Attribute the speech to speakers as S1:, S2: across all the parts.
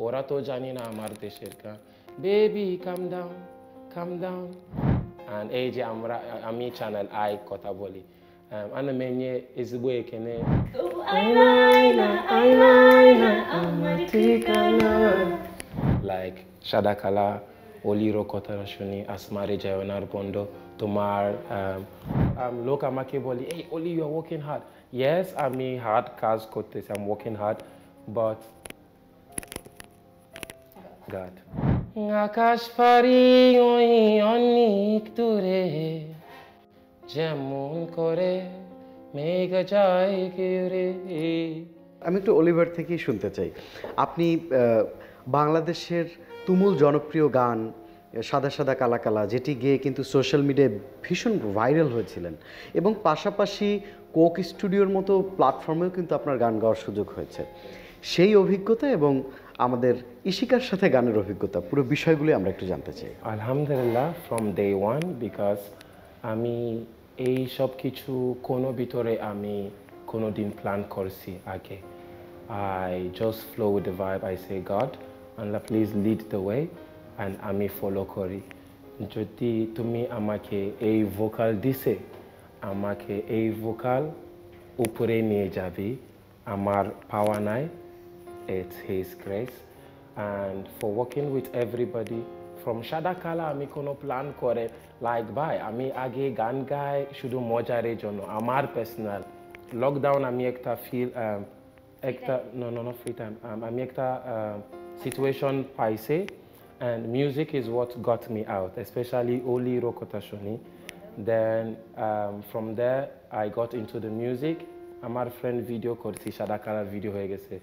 S1: ওরা তো জানি না আমার দেশের গান বেবি কাম ডাউন and এই যে আমি চ্যানেল আই কথা বলি ana m enye ezigbo ekene like Shadakala Oliro Kotarashuni Asmari Jayonar Bondo Tomar Loka Make boli hey Oli you're working hard yes I'm hard cause kotes I'm working hard but God Akash pari oi onik dure যেমন করে মেঘ যায় কেড়ে
S2: আমি একটু Oliver থেকেই শুনতে চাই আপনি বাংলাদেশের তুমুল জনপ্রিয় গান সাদা সাদা কালা কালা যেটি গেয়ে কিন্তু সোশ্যাল মিডিয়ায় ভীষণ ভাইরাল হয়েছিলেন এবং পাশাপাশি কোক স্টুডিওর মতো প্ল্যাটফর্মেও কিন্তু আপনার গান গাওয়ার সুযোগ হয়েছে সেই অভিজ্ঞতা এবং আমাদের ইশিকার সাথে গানের অভিজ্ঞতা পুরো বিষয়গুলো আমরা একটু জানতে চাই
S1: আলহামদুলিল্লাহ ফ্রম ডে ওয়ান বিকজ আমি এই সব কিছু কোনো ভিতরে আমি কোনো দিন প্ল্যান করছি আগে I just flow with the vibe I say God Allah please lead the way and আমি ফলো করি যদি তুমি আমাকে এই ভোকাল দিছে আমাকে এই ভোকাল উপরে নিয়ে যাবে আমার পাওয়া নাই it's his grace and for working with everybody from Shadakala আমি কোনো প্ল্যান করে লাইক ভাই আমি আগে গান গাই শুধু মজারের জন্য আমার পার্সোনাল লকডাউন আমি একটা ফিল একটা no free time আমি একটা situation পাইছে and music is what got me out especially Oli Rokotashoni then from there I got into the music আমার ফ্রেন্ড ভিডিও করছি Shadakala ভিডিও হয়ে গেছে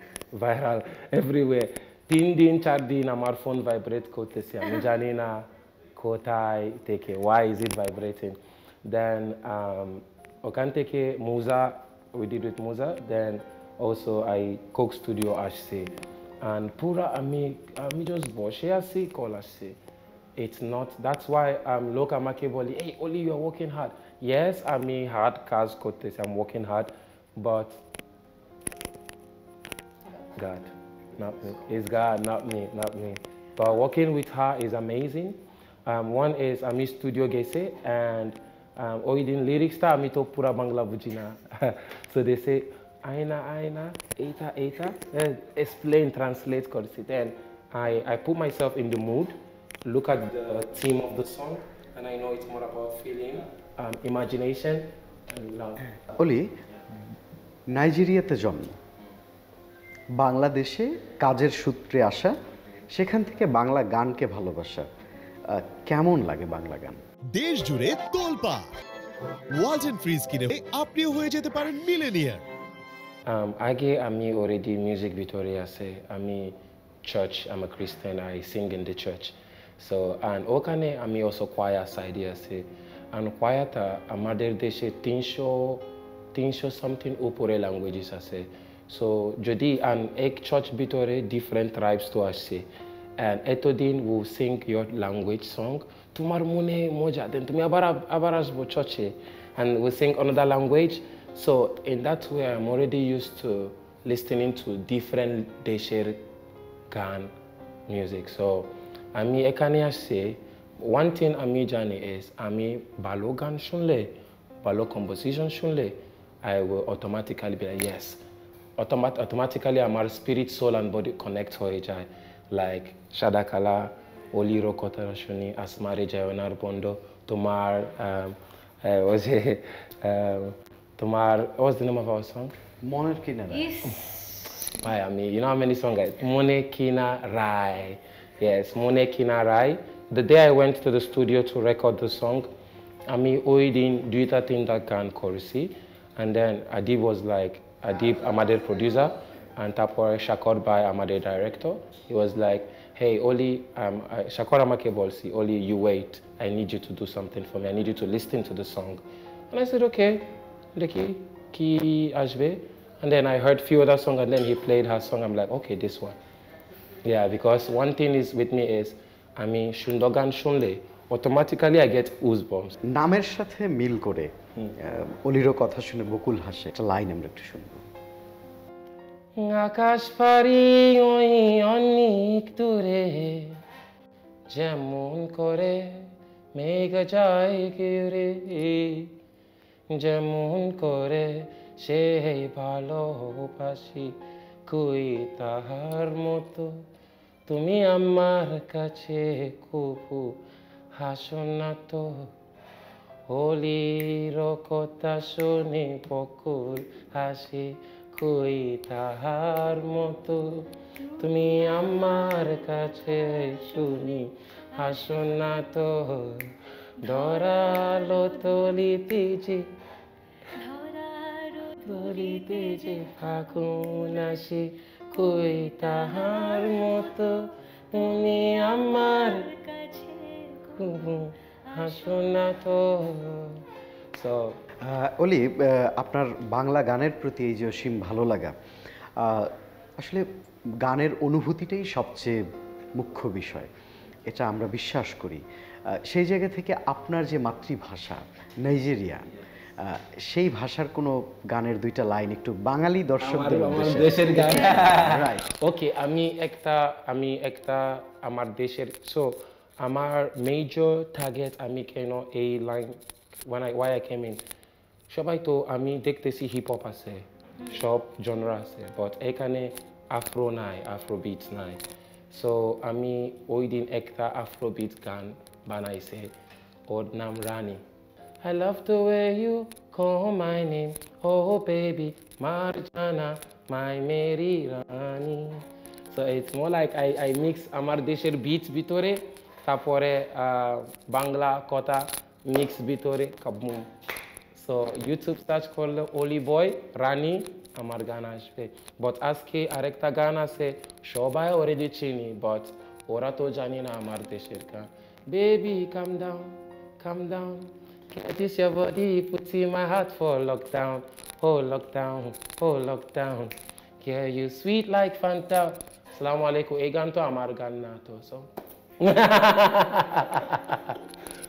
S1: ভাইরাল everywhere 3 দিন 4 দিন আমার ফোন ভাইব্রেট করতেছে আমি জানি না কোথায় থেকে why is it vibrating then ওখান থেকে Musa we did with Musa then also I Coke Studio আসছে and পুরা আমি just বসে আছি কল আসছে it's not that's why লোক আমাকে বলি hey Oli you're working hard yes আমি hard কাজ করতেছি I'm working hard but God not me. It's God, not me. But working with her is amazing. One is Ami Studio Gese and Oidin lyrics ta Ami to pura Bangla bujina. So they say Aina, Eta, explain, translate korsi. Then I put myself in the mood, look at the theme of the song, and I know it's more about feeling, imagination, and love.
S2: Oli, নাইজেরিয়াতে জন্ম বাংলাদেশে কাজের সূত্রে আসা সেখান থেকে বাংলা গানকে ভালোবাসা কেমন লাগে বাংলা গান
S3: দেশ জুড়ে তোলপা ওয়ালটন ফ্রিজ কিনে আপনিও হয়ে যেতে পারেন মিলেনিয়ার
S1: আগে আমি অলরেডি মিউজিক ভিতরে আছে আমি church I'm a Christian I sing in the church so and ওখানে আমি also choir side আছে and choir টা আমাদের দেশে 300 something উপরে ল্যাঙ্গুয়েজেস আছে so যদি এক church ভিতরে different tribes তো আসছে and এতদিন we sing your language song তোমার মনে মজা দেন তুমি আবার আসবো church and we sing another language so in that way I'm already used to listening to different দেশের গান music so আমি এখানে আসছে one thing আমি জানি is আমি ভালো গান শুনলে ভালো composition শুনলে I will automatically be like yes automatically আমার spirit soul and body connect হয়ে যায় like Shadakala Oli Rokotashoni Asmari Jayonar Bondo তোমার what's the name of our song
S2: মনের কিনারা
S1: I mean you know how many songs guys Mone Kina Rai yes Mone Kina Rai the day I went to the studio to record the song আমি ওই দিন দুইটা তিনটা গান করেছি and then Adib was like Adib আমাদের producer and তারপরে Shakor by আমাদের director he was like hey Oli Shakor আমাকে বলছি Oli you wait I need you to do something for me I need you to listen to the song and I said okay দেখি কি আসবে and then I heard few other songs and then he played her song I'm like okay this one yeah because one thing is with me is আমি সুন্দর গান শুনলে automatically I get goosebumps
S2: নামের সাথে মিল করে অলিরও কথা শুনে বকুল হাসে একটা লাইন আমরা একটু শুনবো
S1: আকাশ পারি ওই অনেক অনেক দূরে যেমন করে মেঘ যায় ঘুরে, যেমন করে সেই ভালোবাসি কই তাহার মতো তুমি আমার কাছে কবু হাসো না তো। হোলির কথা শুনে বকুল হাসি কই তাহার মতো তুমি আমার কাছে শুনি হাসো না তো। ধরালো তলিতে যে তলিতে যে ফাগুন আসি কই তাহার মতো তুমি আমার কাছে কবু হাসো না তো। সো
S2: অলি, আপনার বাংলা গানের প্রতি এই যে অসীম ভালো লাগা, আসলে গানের অনুভূতিটাই সবচেয়ে মুখ্য বিষয়, এটা আমরা বিশ্বাস করি। সেই জায়গা থেকে আপনার যে মাতৃভাষা নাইজেরিয়া, সেই ভাষার কোনো গানের দুইটা লাইন একটু বাঙালি দর্শকদের
S1: দেশের গান।
S2: রাইট,
S1: ওকে, আমি একটা আমার দেশের, সো আমার মেজর টার্গেট আমি কেন এই line why I came in, সবাই তো আমি দেখতেছি হিপ হপ আছে, সব জনরা আছে, বাট এখানে আফ্রো নাই, আফ্রো বিটস নাই। সো আমি ওই দিন একটা আফ্রো বিটস গান বানাইছে, ওর নাম রানী। I love the way you call my name, oh baby, Marjana, my Mary Rani. So it's more like I mix আমার দেশের beats ভিতরে, তারপরে বাংলা কথা মিক্স ভিতরে কাবুম। সো ইউটিউব সার্চ করলে অলি বয় রানী আমার গান আসবে। বাট আজকে আরেকটা গান আছে, সবাই অলরেডি চিনি, বাট ওরা তো জানি না আমার দেশের গান। Baby come down, come down, this your body puts in my heart for lockdown, oh lockdown, oh lockdown, yeah you sweet like Fanta. Assalamu alaikum, এই গান তো আমার গান না তো, সো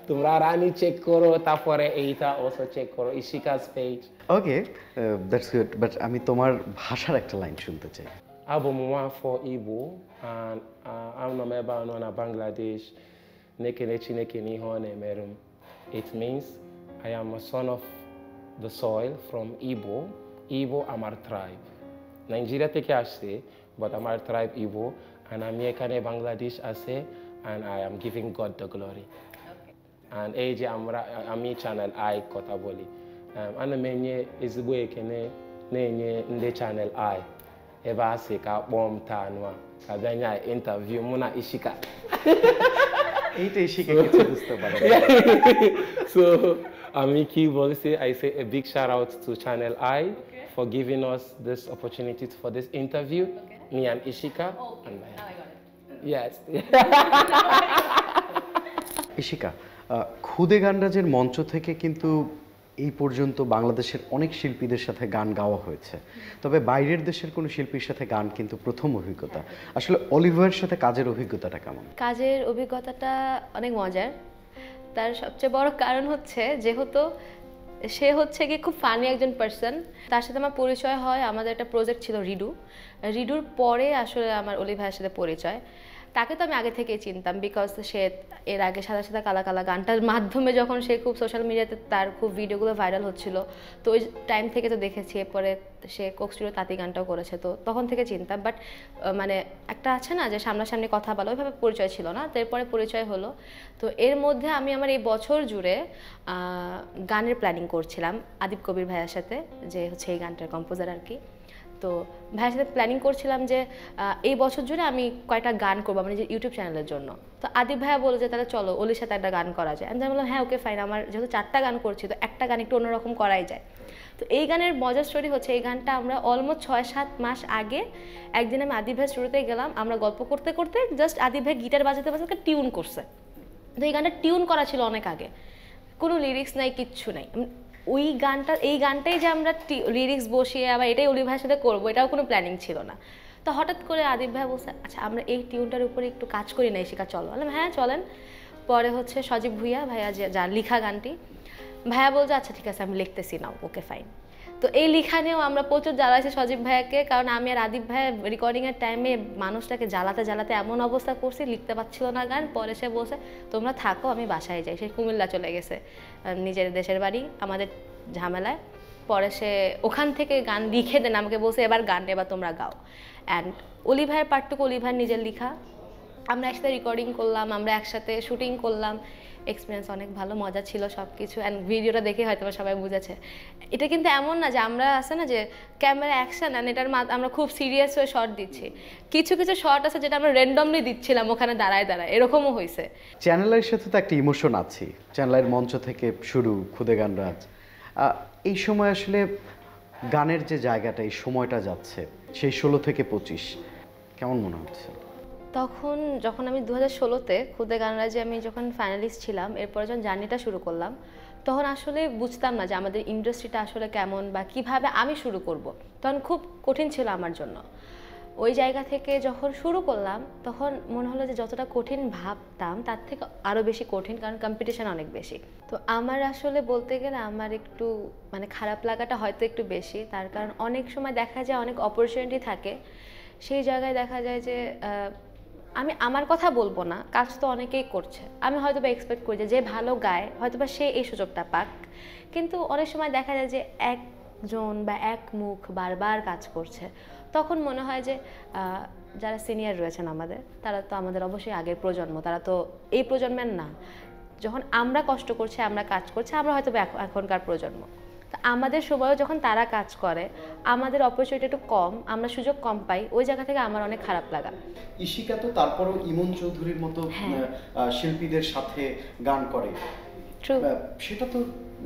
S1: তোমরা রানী চেক করো, তারপরে এইটা also চেক করো, ইশিকা's page.
S2: Okay, that's good, but আমি তোমার ভাষার একটা লাইন শুনতে চাই।
S1: Album one for Igbo and I'm no member na Bangladesh. Nekene chineke n'ihe ọ na-emere m. It means I am a son of the soil from Igbo. Igbo আমার tribe. Nigeria থেকে আসছে, but আমার tribe Igbo, and আমি এখানে বাংলাদেশ আছে, and I am giving God the glory. And এই যে আমি চ্যানেল আই কথা বলি, ana m enye ezigbo ekene na-enye ndị channel I ebe a sị ka kpọọ m taa nụa ka bịa nye interview mụ na Ishika.
S2: এইটাই শিখে কিছু বুঝতে পারে।
S1: So আমি কি বলছি, I say a big shout out to Channel I for giving us this opportunity for this interview. Me and Ishika. And my,
S4: now I got it.
S1: yes.
S2: Ishika, খুদে গানরাজের মঞ্চ থেকে কিন্তু এই পর্যন্ত বাংলাদেশের অনেক শিল্পীদের সাথে গান গাওয়া হয়েছে, তবে বাইরের দেশের কোনো শিল্পীর সাথে গান কিন্তু প্রথম অভিজ্ঞতা। আসলে অলিভারের সাথে কাজের অভিজ্ঞতাটা কেমন?
S4: কাজের অভিজ্ঞতাটা অনেক মজার। তার সবচেয়ে বড় কারণ হচ্ছে, যেহেতু সে হচ্ছে গিয়ে খুব ফানি একজন পার্সন, তার সাথে আমার পরিচয় হয়, আমাদের একটা প্রজেক্ট ছিল রিডুর পরে আসলে আমার অলি ভাইয়ের সাথে পরিচয়। তাকে তো আমি আগে থেকেই চিনতাম, বিকজ সে এর আগে সাদা সাদা কালা কালা গানটার মাধ্যমে যখন সে খুব সোশ্যাল মিডিয়াতে তার খুব ভিডিওগুলো ভাইরাল হচ্ছিল, তো ওই টাইম থেকে তো দেখেছি। এরপরে সে কোক স্টুডিও তাঁতি গানটাও করেছে, তো তখন থেকে চিনতাম। বাট মানে একটা আছে না যে সামনাসামনি কথা বলা, ওইভাবে পরিচয় ছিল না। তারপরে পরিচয় হলো। তো এর মধ্যে আমি আমার এই বছর জুড়ে গানের প্ল্যানিং করছিলাম আদিব কবির ভাইয়ের সাথে, যে হচ্ছে এই গানটার কম্পোজার আর কি। তো ভাইয়ের সাথে প্ল্যানিং করছিলাম যে এই বছর জুড়ে আমি কয়টা গান করবো মানে যে ইউটিউব চ্যানেলের জন্য। তো আদিব ভাইয়া বলে যে তাহলে চলো অলির সাথে একটা গান করা যায়। আমি বললাম হ্যাঁ ওকে ফাইন, আমার যেহেতু 4টা গান করছি তো একটা গান একটু অন্যরকম করাই যায়। তো এই গানের মজার স্টোরি হচ্ছে, এই গানটা আমরা অলমোস্ট 6-7 মাস আগে একদিন আমি আদিব ভাইয়ের শুরুতে গেলাম, আমরা গল্প করতে করতে জাস্ট আদিব ভাই গিটার বাজাতে বাজাতে টিউন করছে। তো এই গানটা টিউন করা ছিল অনেক আগে, কোনো লিরিক্স নাই, কিচ্ছু নাই। ওই গানটা এই গানটাই যে আমরা লিরিক্স বসিয়ে আবার এটাই অলি ভাইয়ের সাথে করবো, এটাও কোনো প্ল্যানিং ছিল না। তো হঠাৎ করে আদিব ভাই বলছে আচ্ছা আমরা এই টিউনটার উপরে একটু কাজ করি না ইশিকা, চলো। বললাম হ্যাঁ চলেন। পরে হচ্ছে সজীব ভুইয়া ভাইয়া যে যার লিখা গানটি, ভাইয়া বলছে আচ্ছা ঠিক আছে আমি লিখতেছি, নাও ওকে ফাইন। তো এই লিখানেও আমরা প্রচুর জ্বালাইছি সজীব ভাইয়াকে, কারণ আমি আর আদিব ভাইয়া রেকর্ডিংয়ের টাইমে মানুষটাকে জ্বালাতে জ্বালাতে এমন অবস্থা করছি, লিখতে পারছিল না গান। পরে সে বসে তোমরা থাকো, আমি বাসায় যাই। সে কুমিল্লা চলে গেছে, নিজের দেশের বাড়ি, আমাদের ঝামেলায়। পরে সে ওখান থেকে গান লিখে দেন আমাকে, বলছে এবার গান এবার তোমরা গাও। অ্যান্ড অলি ভাইয়ের পার্টটুকু অলি ভাইয়ের নিজের লিখা, আমরা একসাথে রেকর্ডিং করলাম, আমরা একসাথে শুটিং করলাম। এক্সপিরিয়েন্স অনেক ভালো, মজা ছিল সব কিছু। অ্যান্ড ভিডিওটা দেখে হয়তো সবাই বুঝেছে। এটা কিন্তু এমন না যে আমরা আছে না যে ক্যামেরা অ্যাকশন অ্যান্ড এটার আমরা খুব সিরিয়াস হয়ে শর্ট দিচ্ছি। কিছু কিছু শর্ট আছে যেটা আমরা র্যান্ডমলি দিচ্ছিলাম ওখানে দাঁড়ায় দাঁড়ায়, এরকমও হয়েছে।
S2: চ্যানেলের সাথে তো একটা ইমোশন আছে, চ্যানেলের মঞ্চ থেকে শুরু, খুদে গান রাজ। এই সময় আসলে গানের যে জায়গাটা, এই সময়টা যাচ্ছে সেই 16 থেকে 25, কেমন মনে হচ্ছে?
S4: তখন যখন আমি 2016-তে খুদে গানরাজে আমি যখন ফাইনালিস্ট ছিলাম, এরপরে যখন জার্নিটা শুরু করলাম, তখন আসলে বুঝতাম না যে আমাদের ইন্ডাস্ট্রিটা আসলে কেমন বা কিভাবে আমি শুরু করব। তখন খুব কঠিন ছিল আমার জন্য। ওই জায়গা থেকে যখন শুরু করলাম তখন মনে হলো যে যতটা কঠিন ভাবতাম তার থেকে আরও বেশি কঠিন, কারণ কম্পিটিশন অনেক বেশি। তো আমার আসলে বলতে গেলে আমার একটু মানে খারাপ লাগাটা হয়তো একটু বেশি, তার কারণ অনেক সময় দেখা যায় অনেক অপরচুনিটি থাকে, সেই জায়গায় দেখা যায় যে আমি আমার কথা বলবো না, কাজ তো অনেকেই করছে। আমি হয়তো বা এক্সপেক্ট করি যে ভালো গায় হয়তো বা সে এই সুযোগটা পাক, কিন্তু অনেক সময় দেখা যায় যে একজন বা এক মুখ বারবার কাজ করছে। তখন মনে হয় যে যারা সিনিয়র রয়েছেন আমাদের, তারা তো আমাদের অবশ্যই আগের প্রজন্ম, তারা তো এই প্রজন্মের না। যখন আমরা কষ্ট করছি, আমরা কাজ করছি, আমরা হয়তো এখনকার প্রজন্ম। আমাদের সময়ও যখন তারা কাজ করে, আমাদের অপরচুনিটি একটু কম, আমরা সুযোগ কম পাই, ওই জায়গা থেকে আমার অনেক খারাপ লাগা।
S2: ইশিকা তো তারপরও ইমন চৌধুরীর মতো শিল্পীদের সাথে গান করে, সেটা তো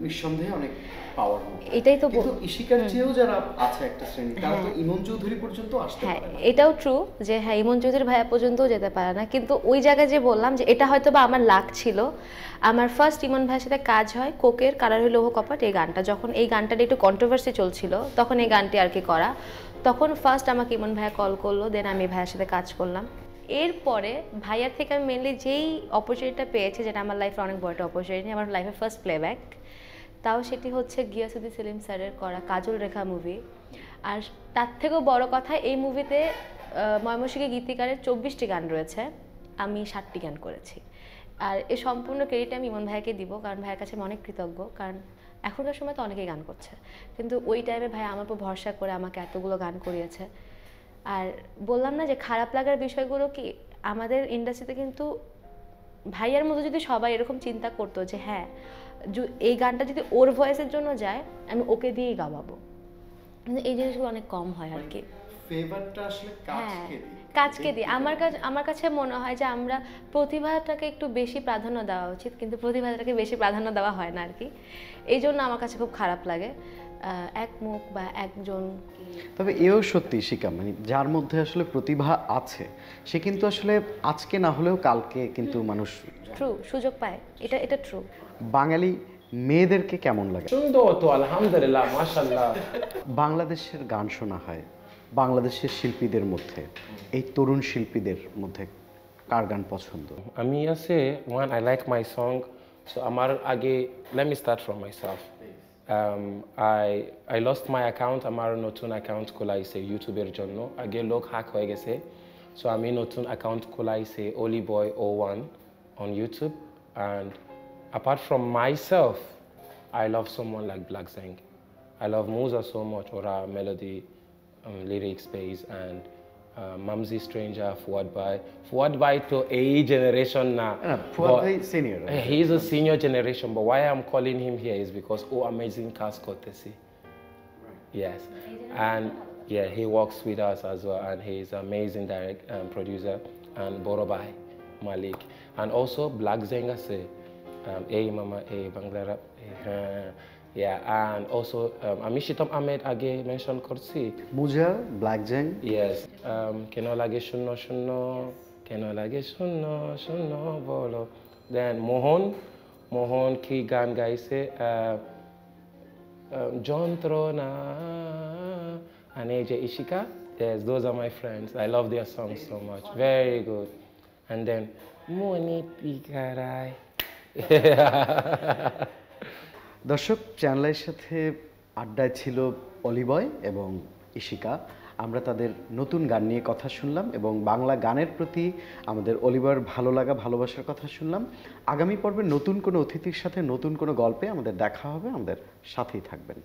S2: নিঃসন্দেহে অনেক পাওয়ার।
S4: এটাই তো
S2: ইশিকার চেয়েও যারা আছে একটা শ্রেণী, তারা তো ইমন চৌধুরী পর্যন্ত আসতে পারে।
S4: হ্যাঁ, এটাও ট্রু যে হ্যাঁ ইমন চৌধুরী ভাইয়া পর্যন্তও যেতে পারে না, কিন্তু ওই জায়গায় যে বললাম যে এটা হয়তো বা আমার লাক ছিল। আমার ফার্স্ট ইমন ভাইয়ের সাথে কাজ হয় কোকের কারার হইল লৌহ কপাট এই গানটা, যখন এই গানটার একটু কন্ট্রোভার্সি চলছিল তখন এই গানটি আর কি করা। তখন ফার্স্ট আমাকে ইমন ভাইয়া কল করলো, দেন আমি ভাইয়ের সাথে কাজ করলাম। এরপরে ভাইয়ার থেকে আমি মেনলি যেই অপরচুনিটিটা পেয়েছি, যেটা আমার লাইফে অনেক বড় একটা অপরচুনিটি, আমার লাইফে ফার্স্ট প্লেব্যাক, তাও সেটি হচ্ছে গিয়াসুদ্দিন সেলিম স্যারের করা কাজল রেখা মুভি। আর তার থেকেও বড় কথা, এই মুভিতে ময়মনসিংহ গীতিকারের 24টি গান রয়েছে, আমি 7টি গান করেছি। আর এই সম্পূর্ণ ক্রেডিট আমি ইমন ভাইয়াকে দিব, কারণ ভাইয়ের কাছে আমি অনেক কৃতজ্ঞ। কারণ এখনকার সময় তো অনেকেই গান করছে, কিন্তু ওই টাইমে ভাই আমার উপর ভরসা করে আমাকে এতগুলো গান করিয়েছে। আর বললাম না যে খারাপ লাগার বিষয়গুলো কি, আমাদের ইন্ডাস্ট্রিতে কিন্তু ভাইয়ার মতো যদি সবাই এরকম চিন্তা করতো যে হ্যাঁ এই গানটা যদি ওর ভয়েসের জন্য যায় আমি ওকে দিয়েই গাওয়াবো, কিন্তু এই জিনিসগুলো অনেক কম হয় আর কি।
S2: ফেভারটা আসলে
S4: কাজকে দিই। আমার কাছে মনে হয় যে আমরা প্রতিভাটাকে একটু বেশি প্রাধান্য দেওয়া উচিত, কিন্তু প্রতিভাটাকে বেশি প্রাধান্য দেওয়া হয় না আর কি। এই জন্য আমার কাছে খুব খারাপ লাগে এক মুখ বা একজন।
S2: তবে এও সত্যি শিকা, মানে যার মধ্যে আসলে প্রতিভা আছে সে কিন্তু আসলে আজকে না হলেও কালকে কিন্তু মানুষ
S4: ট্রু সুযোগ পায়, এটা ট্রু।
S2: বাঙালি মেয়েদেরকে কেমন লাগে?
S1: সুন্দর তো, আলহামদুলিল্লাহ, মাশাআল্লাহ।
S2: বাংলাদেশের গান শোনা হয়, বাংলাদেশের শিল্পীদের মধ্যে, এই তরুণ শিল্পীদের মধ্যে কার গান পছন্দ?
S1: আমি আছে one, I like my song, so আমার আগে let me start from myself. I lost my account, আমার নতুন অ্যাকাউন্ট খোলাইছে ইউটিউবের জন্য, আগে লোক হ্যাক হয়ে গেছে, so আমি নতুন account খোলাইছে oliboy01 on YouTube. And apart from myself, I love someone like Black Zeng. I love Musa so much, or our melody, lyrics base, and Mamzi Stranger, Fuad Bhai to a generation now.
S2: Fuad Bhai senior.
S1: He's a senior generation, but why I'm calling him here is because amazing cast courtesy. Yes, and yeah, he works with us as well, and he's an amazing producer, and Borobai Malik, and also Black Zeng say, hey mama, hey Bangla rap, yeah, and also Amishitam Ahmed Age mentioned Korsi.
S2: Muja, Black Zeng.
S1: Yes, Keno Lage Shunno Shunno, Keno Lage Shunno Shunno Bolo. Then Mohon ki gan gaise Jontrona and AJ Ishika. Yes, those are my friends. I love their songs so much. Very good. And then Moni Pikarai.
S2: দর্শক, চ্যানেলের সাথে আড্ডায় ছিল অলিবয় এবং ইশিকা। আমরা তাদের নতুন গান নিয়ে কথা শুনলাম এবং বাংলা গানের প্রতি আমাদের অলিবয়ের ভালো লাগা ভালোবাসার কথা শুনলাম। আগামী পর্বে নতুন কোনো অতিথির সাথে নতুন কোনো গল্পে আমাদের দেখা হবে, আমাদের সাথেই থাকবেন।